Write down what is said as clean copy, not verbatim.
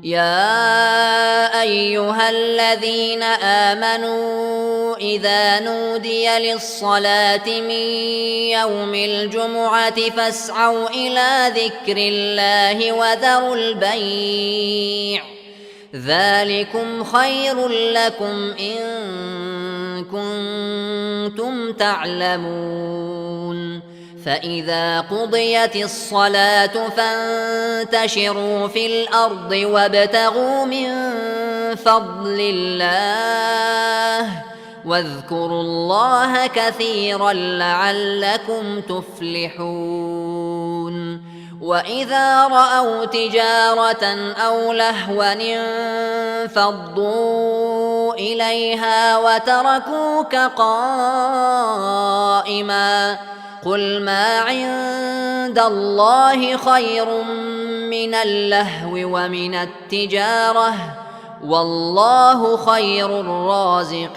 يا أيها الذين آمنوا إذا نودي للصلاة من يوم الجمعة فاسعوا إلى ذكر الله وذروا البيع ذلكم خير لكم إن كنتم تعلمون. فإذا قضيت الصلاة فانتشروا في الأرض وابتغوا من فضل الله واذكروا الله كثيرا لعلكم تفلحون. وإذا رأوا تجارة أو لهوا انفضوا إليها وتركوك قائما قل ما عند الله خير من اللهو ومن التجارة والله خير الرازقين.